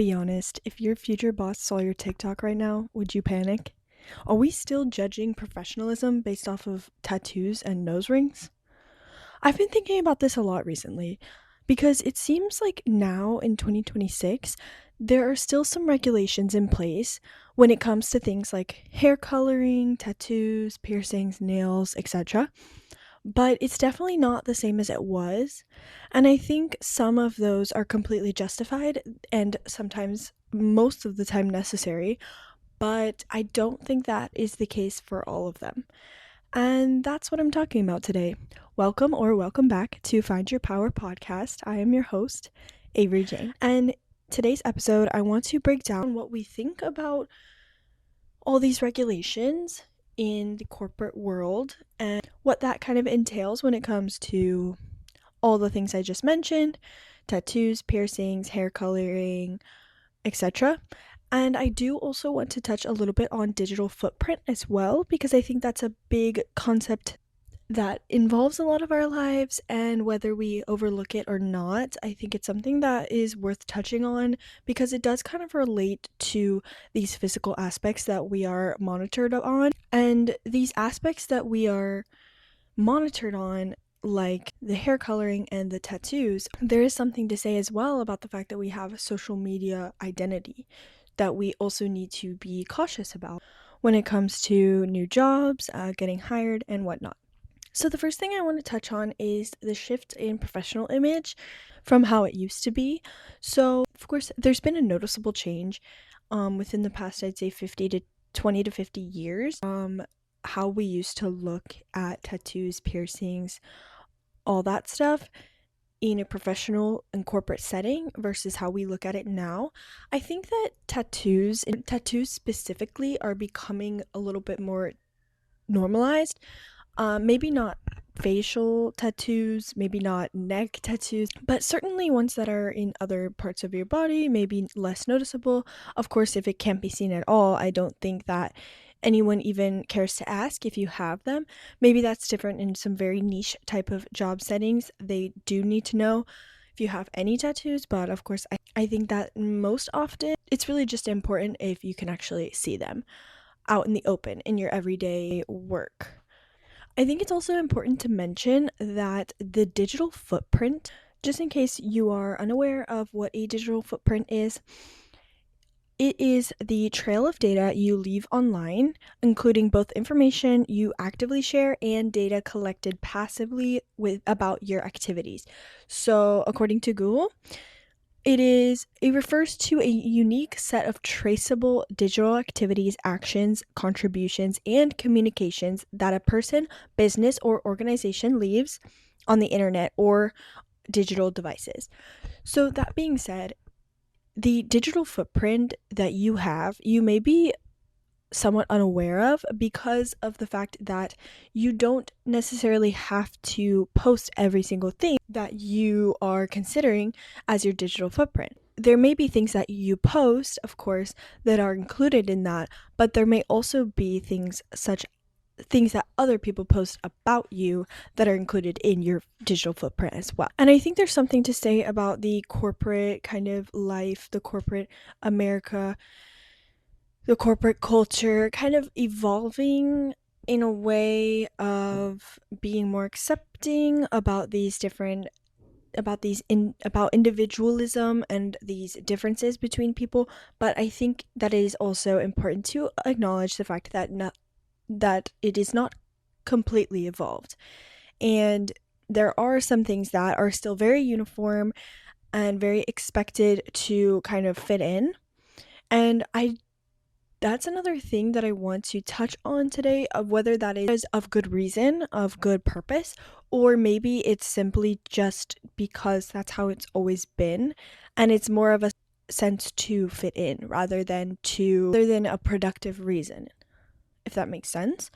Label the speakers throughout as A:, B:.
A: Be honest, if your future boss saw your TikTok right now, would you panic? Are we still judging professionalism based off of tattoos and nose rings? I've been thinking about this a lot recently because it seems like now in 2026, there are still some regulations in place when it comes to things like hair coloring, tattoos, piercings, nails, etc. But it's definitely not the same as it was. And I think some of those are completely justified and sometimes, most of the time, necessary. But I don't think that is the case for all of them. And that's what I'm talking about today. Welcome or welcome back to Find Your Power podcast. I am your host, Avery Jane. And today's episode, I want to break down what we think about all these regulations in the corporate world and what that kind of entails when it comes to all the things I just mentioned: tattoos, piercings, hair coloring, etc. And I do also want to touch a little bit on digital footprint as well, because I think that's a big concept that involves a lot of our lives, and whether we overlook it or not, I think it's something that is worth touching on because it does kind of relate to these physical aspects that we are monitored on. And these aspects that we are monitored on, like the hair coloring and the tattoos, there is something to say as well about the fact that we have a social media identity that we also need to be cautious about when it comes to new jobs, getting hired, and whatnot. So the first thing I want to touch on is the shift in professional image from how it used to be. So, of course, there's been a noticeable change within the past, I'd say 20 to 50 years, how we used to look at tattoos, piercings, all that stuff in a professional and corporate setting versus how we look at it now. I think that tattoos specifically are becoming a little bit more normalized. Maybe not facial tattoos, maybe not neck tattoos, but certainly ones that are in other parts of your body, maybe less noticeable. Of course, if it can't be seen at all, I don't think that anyone even cares to ask if you have them. Maybe that's different in some very niche type of job settings. They do need to know if you have any tattoos, but of course, I think that most often it's really just important if you can actually see them out in the open in your everyday work. I think it's also important to mention that the digital footprint, just in case you are unaware of what a digital footprint is, it is the trail of data you leave online, including both information you actively share and data collected passively about your activities. So, according to Google, it refers to a unique set of traceable digital activities, actions, contributions, and communications that a person, business, or organization leaves on the internet or digital devices. So that being said, the digital footprint that you have, you may be somewhat unaware of because of the fact that you don't necessarily have to post every single thing that you are considering as your digital footprint. There may be things that you post, of course, that are included in that, but there may also be things that other people post about you that are included in your digital footprint as well. And I think there's something to say about the corporate kind of life, the corporate America, the corporate culture kind of evolving in a way of being more accepting about about individualism and these differences between people. But I think that it is also important to acknowledge the fact that it is not completely evolved, and there are some things that are still very uniform and very expected to kind of fit in. And that's another thing that I want to touch on today, of whether that is of good reason, of good purpose, or maybe it's simply just because that's how it's always been, and it's more of a sense to fit in rather than a productive reason, if that makes sense.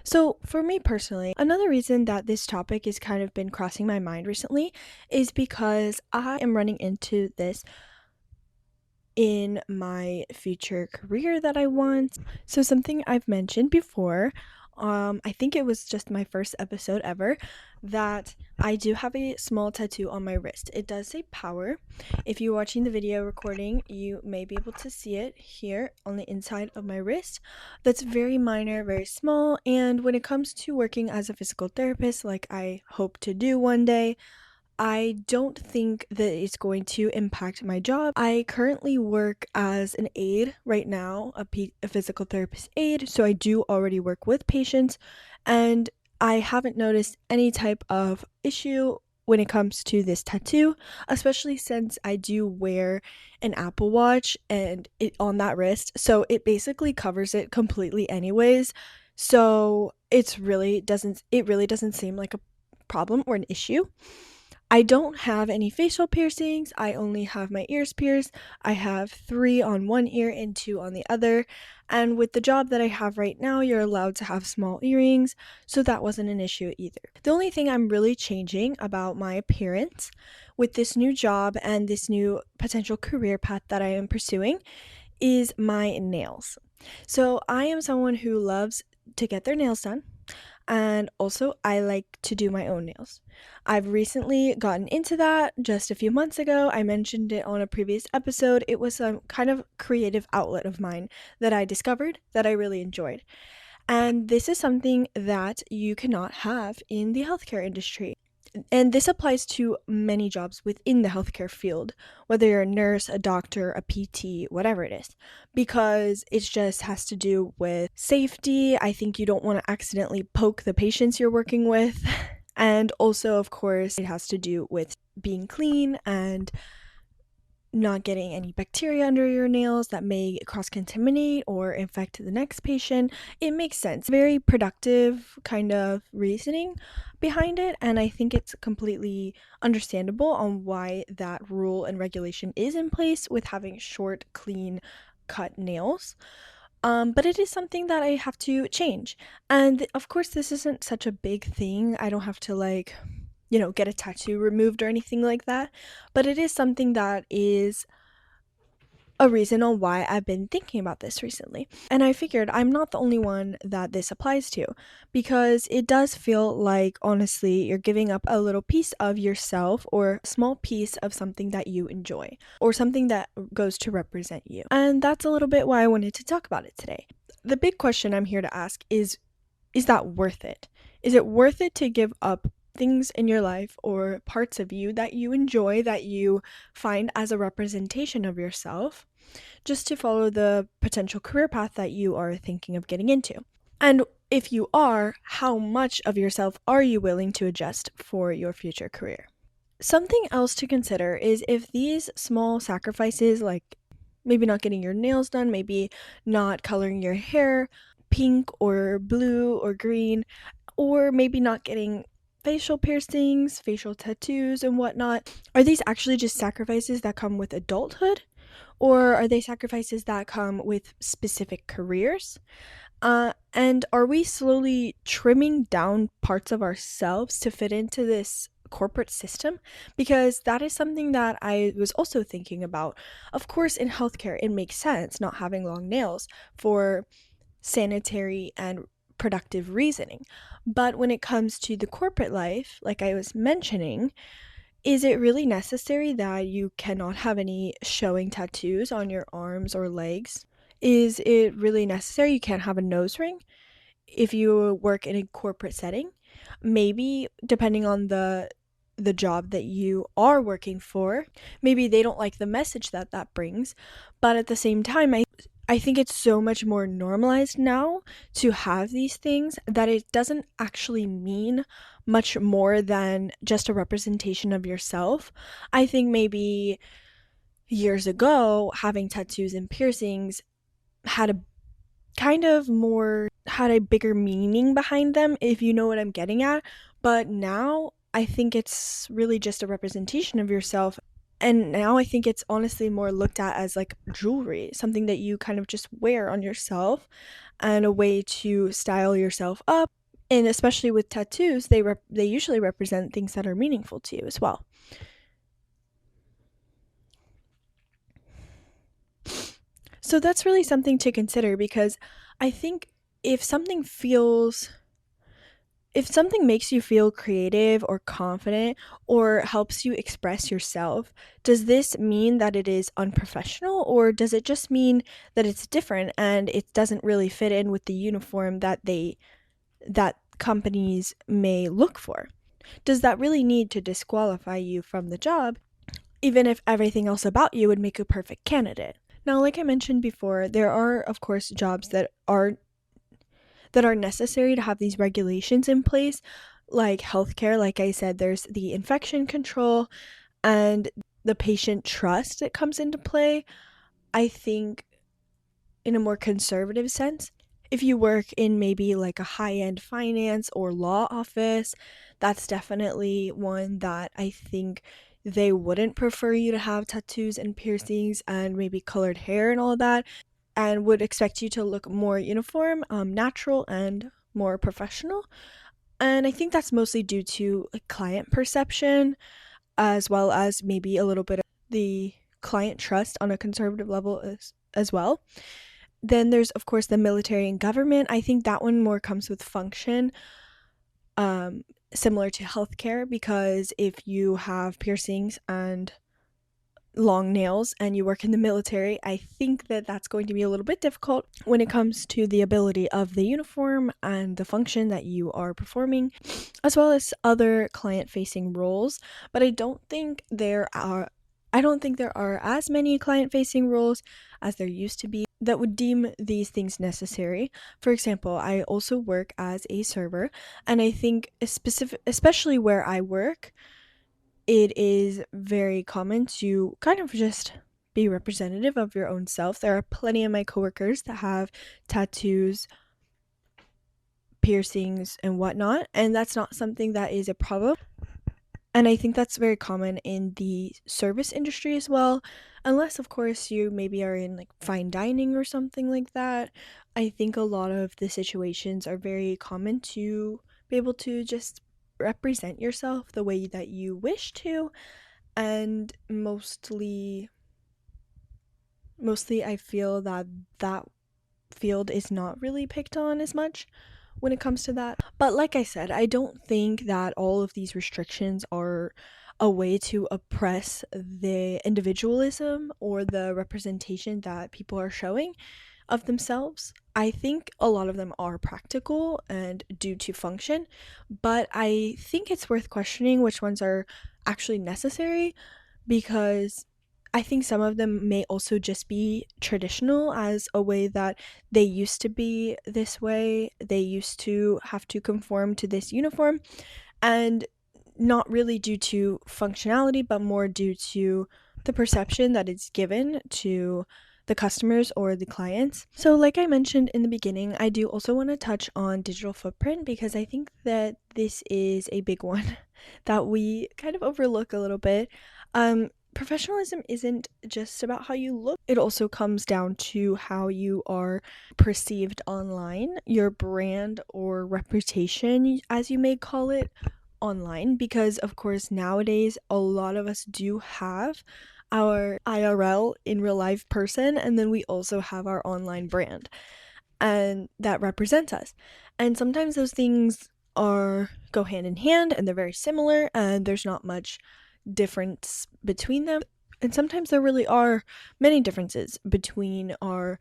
A: So for me personally, another reason that this topic has kind of been crossing my mind recently is because I am running into this in my future career that I want. So something I've mentioned before I think it was just my first episode ever, that I do have a small tattoo on my wrist. It does say power. If you're watching the video recording, you may be able to see it here on the inside of my wrist. That's very minor, very small, and when it comes to working as a physical therapist, like I hope to do one day, I don't think that it's going to impact my job. I currently work as an aide right now, a physical therapist aide, so I do already work with patients, and I haven't noticed any type of issue when it comes to this tattoo, especially since I do wear an Apple Watch and it on that wrist, so it basically covers it completely anyways. So it really doesn't seem like a problem or an issue. I don't have any facial piercings. I only have my ears pierced. I have 3 on one ear and 2 on the other. And with the job that I have right now, you're allowed to have small earrings, so that wasn't an issue either. The only thing I'm really changing about my appearance with this new job and this new potential career path that I am pursuing is my nails. So I am someone who loves to get their nails done, and also I like to do my own nails. I've recently gotten into that just a few months ago. I mentioned it on a previous episode. It was some kind of creative outlet of mine that I discovered that I really enjoyed. And this is something that you cannot have in the healthcare industry. And this applies to many jobs within the healthcare field, whether you're a nurse, a doctor, a PT, whatever it is, because it just has to do with safety. I think you don't want to accidentally poke the patients you're working with. And also, of course, it has to do with being clean and not getting any bacteria under your nails that may cross contaminate or infect the next patient. It makes sense. Very productive kind of reasoning behind it, and I think it's completely understandable on why that rule and regulation is in place with having short, clean cut nails. But it is something that I have to change. And of course, this isn't such a big thing. I don't have to get a tattoo removed or anything like that. But it is something that is a reason on why I've been thinking about this recently. And I figured I'm not the only one that this applies to, because it does feel like, honestly, you're giving up a little piece of yourself or a small piece of something that you enjoy or something that goes to represent you. And that's a little bit why I wanted to talk about it today. The big question I'm here to ask is that worth it? Is it worth it to give up things in your life or parts of you that you enjoy, that you find as a representation of yourself, just to follow the potential career path that you are thinking of getting into? And if you are, how much of yourself are you willing to adjust for your future career? Something else to consider is if these small sacrifices, like maybe not getting your nails done, maybe not coloring your hair pink or blue or green, or maybe not getting facial piercings, facial tattoos, and whatnot, are these actually just sacrifices that come with adulthood? Or are they sacrifices that come with specific careers? And are we slowly trimming down parts of ourselves to fit into this corporate system? Because that is something that I was also thinking about. Of course, in healthcare, it makes sense not having long nails for sanitary and productive reasoning. But when it comes to the corporate life, like I was mentioning, is it really necessary that you cannot have any showing tattoos on your arms or legs? Is it really necessary you can't have a nose ring if you work in a corporate setting? Maybe depending on the job that you are working for, maybe they don't like the message that that brings, but at the same time, I think it's so much more normalized now to have these things that it doesn't actually mean much more than just a representation of yourself. I think maybe years ago, having tattoos and piercings had a had a bigger meaning behind them, if you know what I'm getting at. But now I think it's really just a representation of yourself. And now I think it's honestly more looked at as like jewelry, something that you kind of just wear on yourself and a way to style yourself up. And especially with tattoos, they usually represent things that are meaningful to you as well. So that's really something to consider, because I think if something feels if something makes you feel creative or confident or helps you express yourself, does this mean that it is unprofessional, or does it just mean that it's different and it doesn't really fit in with the uniform that companies may look for? Does that really need to disqualify you from the job, even if everything else about you would make a perfect candidate? Now, like I mentioned before, there are, of course, jobs that are necessary to have these regulations in place, like healthcare. Like I said, there's the infection control and the patient trust that comes into play. I think in a more conservative sense, if you work in maybe like a high-end finance or law office, that's definitely one that I think they wouldn't prefer you to have tattoos and piercings and maybe colored hair and all of that, and would expect you to look more uniform, natural, and more professional. And I think that's mostly due to like, client perception, as well as maybe a little bit of the client trust on a conservative level as well. Then there's, of course, the military and government. I think that one more comes with function, um, similar to healthcare, because if you have piercings and long nails and you work in the military, I think that that's going to be a little bit difficult when it comes to the ability of the uniform and the function that you are performing, as well as other client facing roles. But I don't think there are as many client facing roles as there used to be that would deem these things necessary. For example, I also work as a server, and I think especially where I work, it is very common to kind of just be representative of your own self. There are plenty of my coworkers that have tattoos, piercings, and whatnot, and that's not something that is a problem. And I think that's very common in the service industry as well, unless, of course, you maybe are in like fine dining or something like that. I think a lot of the situations are very common to be able to just represent yourself the way that you wish to, and mostly I feel that that field is not really picked on as much when it comes to that. But like I said, I don't think that all of these restrictions are a way to oppress the individualism or the representation that people are showing of themselves. I think a lot of them are practical and due to function, but I think it's worth questioning which ones are actually necessary, because I think some of them may also just be traditional, as a way that they used to be this way. They used to have to conform to this uniform, and not really due to functionality, but more due to the perception that it's given to the customers or the clients. So, like I mentioned in the beginning, I do also want to touch on digital footprint, because I think that this is a big one that we kind of overlook a little bit. Professionalism isn't just about how you look, it also comes down to how you are perceived online, your brand or reputation, as you may call it, online. Because, of course, nowadays a lot of us do have our IRL, in real life person, and then we also have our online brand, and that represents us. And sometimes those things are go hand in hand and they're very similar, and there's not much difference between them. And sometimes there really are many differences between our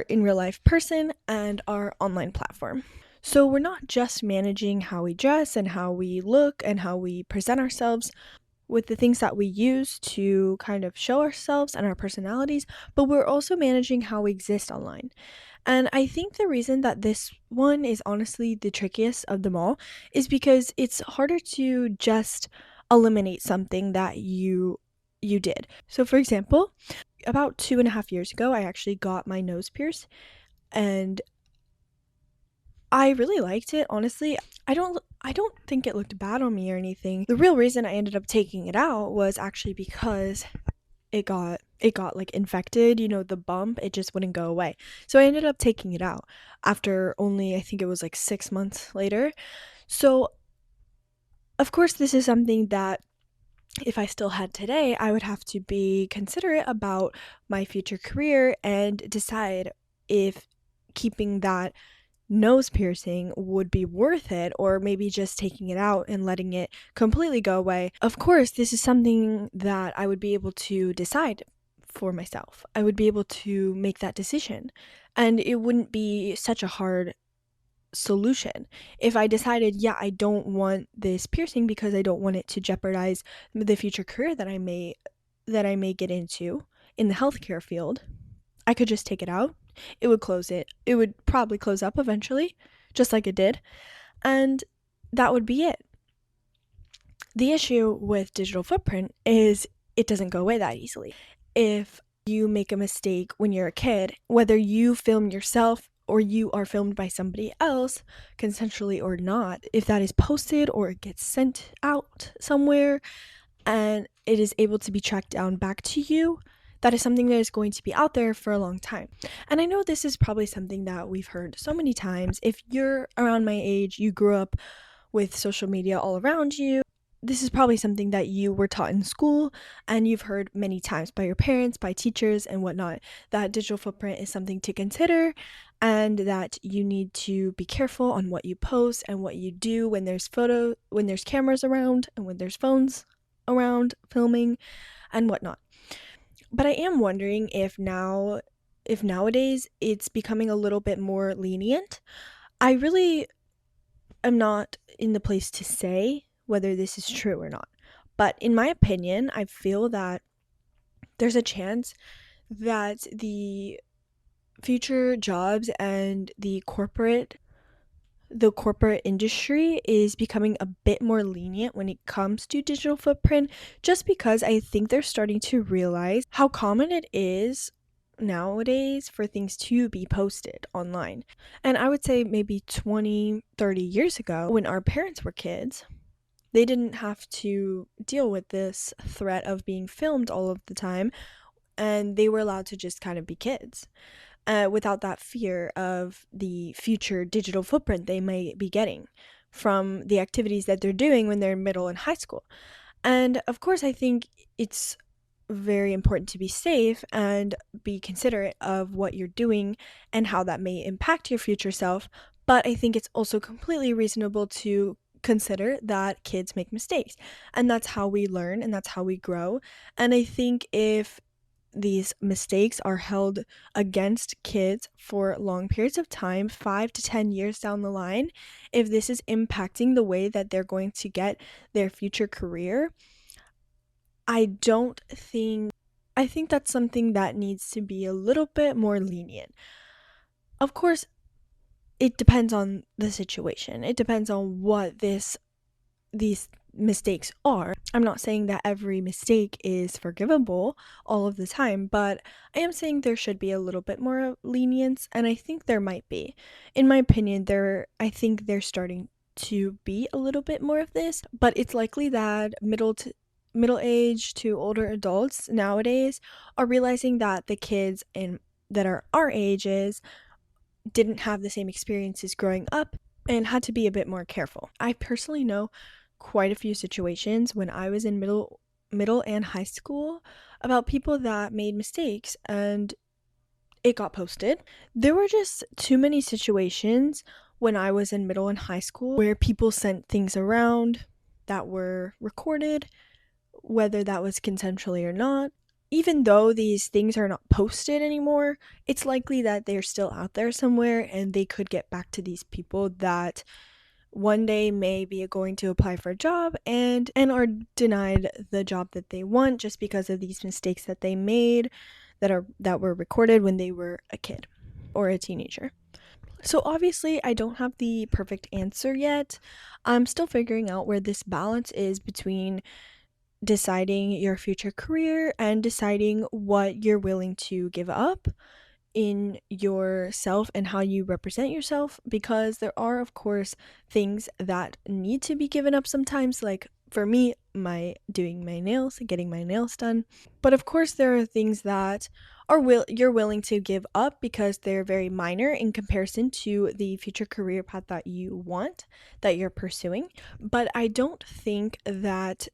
A: in real life person and our online platform. So we're not just managing how we dress and how we look and how we present ourselves with the things that we use to kind of show ourselves and our personalities, but we're also managing how we exist online. And I think the reason that this one is honestly the trickiest of them all is because it's harder to just eliminate something that you did. So for example, about 2.5 years ago, I actually got my nose pierced, and I really liked it, honestly. I don't think it looked bad on me or anything. The real reason I ended up taking it out was actually because it got like infected, the bump, it just wouldn't go away. So I ended up taking it out after only, I think it was like 6 months later. So of course this is something that if I still had today, I would have to be considerate about my future career and decide if keeping that nose piercing would be worth it, or maybe just taking it out and letting it completely go away. Of course, this is something that I would be able to decide for myself. I would be able to make that decision, and it wouldn't be such a hard solution. If I decided, yeah, I don't want this piercing because I don't want it to jeopardize the future career that I may get into in the healthcare field, I could just take it out. It would close it. It would probably close up eventually, just like it did, and that would be it. The issue with digital footprint is it doesn't go away that easily. If you make a mistake when you're a kid, whether you film yourself or you are filmed by somebody else, consensually or not, if that is posted or it gets sent out somewhere and it is able to be tracked down back to you, that is something that is going to be out there for a long time. And I know this is probably something that we've heard so many times. If you're around my age, you grew up with social media all around you, this is probably something that you were taught in school and you've heard many times by your parents, by teachers, and whatnot, that digital footprint is something to consider and that you need to be careful on what you post and what you do when there's cameras around and when there's phones around filming and whatnot. But I am wondering if nowadays it's becoming a little bit more lenient. I really am not in the place to say whether this is true or not. But in my opinion, I feel that there's a chance that the future jobs and the corporate industry is becoming a bit more lenient when it comes to digital footprint, just because I think they're starting to realize how common it is nowadays for things to be posted online. And I would say maybe 20, 30 years ago, when our parents were kids, they didn't have to deal with this threat of being filmed all of the time, and they were allowed to just kind of be kids without that fear of the future digital footprint they may be getting from the activities that they're doing when they're in middle and high school. And of course, I think it's very important to be safe and be considerate of what you're doing and how that may impact your future self. But I think it's also completely reasonable to consider that kids make mistakes. And that's how we learn and that's how we grow. And I think if these mistakes are held against kids for long periods of time, 5 to 10 years down the line, if this is impacting the way that they're going to get their future career, I don't think I think that's something that needs to be a little bit more lenient. Of course, it depends on the situation. It depends on what these mistakes are. I'm not saying that every mistake is forgivable all of the time, but I am saying there should be a little bit more lenience, and I think there might be. In my opinion, I think they're starting to be a little bit more of this, but it's likely that middle age to older adults nowadays are realizing that the kids in that are our ages didn't have the same experiences growing up and had to be a bit more careful. I personally know quite a few situations when I was in middle and high school about people that made mistakes and it got posted. There were just too many situations when I was in middle and high school where people sent things around that were recorded, whether that was consensually or not. Even though these things are not posted anymore, it's likely that they're still out there somewhere and they could get back to these people that one day may be going to apply for a job and are denied the job that they want just because of these mistakes that they made that were recorded when they were a kid or a teenager. So obviously I don't have the perfect answer yet. I'm still figuring out where this balance is between deciding your future career and deciding what you're willing to give up in yourself and how you represent yourself, because there are of course things that need to be given up sometimes, like for me, my doing my nails, getting my nails done. But of course there are things that you're willing to give up because they're very minor in comparison to the future career path that you want, that you're pursuing. But I don't think that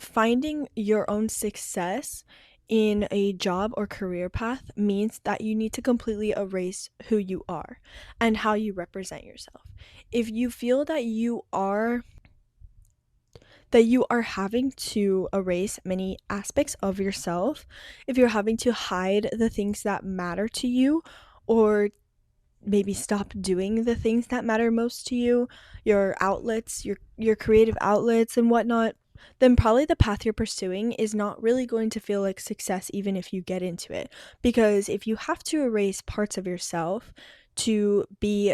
A: finding your own success in a job or career path means that you need to completely erase who you are and how you represent yourself. If you feel that you are having to erase many aspects of yourself, if you're having to hide the things that matter to you, or maybe stop doing the things that matter most to you, your outlets, your creative outlets and whatnot, then probably the path you're pursuing is not really going to feel like success even if you get into it. Because if you have to erase parts of yourself to be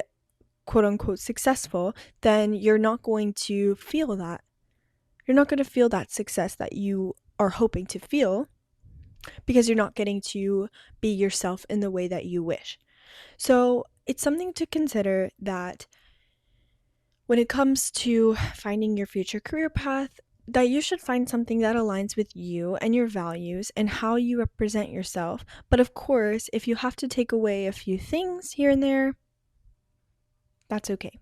A: quote unquote successful, then you're not going to feel that. You're not going to feel that success that you are hoping to feel because you're not getting to be yourself in the way that you wish. So it's something to consider that when it comes to finding your future career path, that you should find something that aligns with you and your values and how you represent yourself. But of course, if you have to take away a few things here and there, that's okay.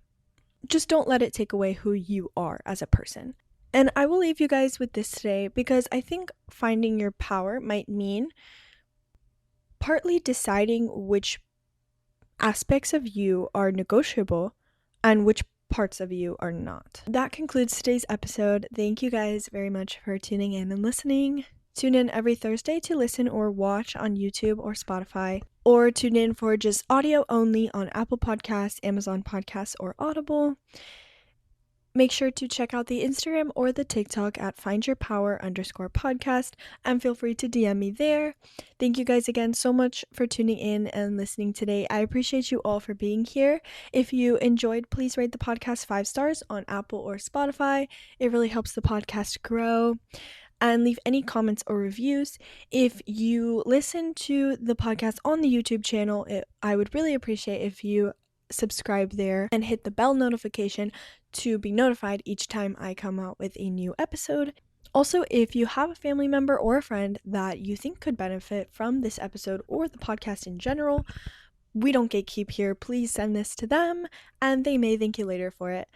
A: Just don't let it take away who you are as a person. And I will leave you guys with this today because I think finding your power might mean partly deciding which aspects of you are negotiable and which parts of you are not. That concludes today's episode. Thank you guys very much for tuning in and listening. Tune in every Thursday to listen or watch on YouTube or Spotify, or tune in for just audio only on Apple Podcasts, Amazon Podcasts, or Audible. Make sure to check out the Instagram or the TikTok at findyourpower_podcast and feel free to DM me there. Thank you guys again so much for tuning in and listening today. I appreciate you all for being here. If you enjoyed, please rate the podcast 5 stars on Apple or Spotify. It really helps the podcast grow. And leave any comments or reviews. If you listen to the podcast on the YouTube channel, I would really appreciate if you subscribe there and hit the bell notification to be notified each time I come out with a new episode. Also, if you have a family member or a friend that you think could benefit from this episode or the podcast in general, we don't gatekeep here. Please send this to them and they may thank you later for it.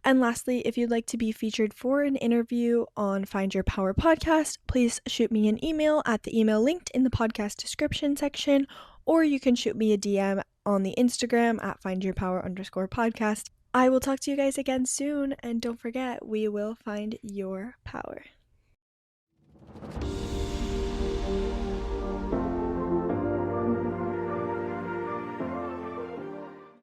A: And lastly, if you'd like to be featured for an interview on Find Your Power podcast, please shoot me an email at the email linked in the podcast description section, or you can shoot me a DM on the Instagram at findyourpower_podcast. I will talk to you guys again soon, and don't forget, we will find your power.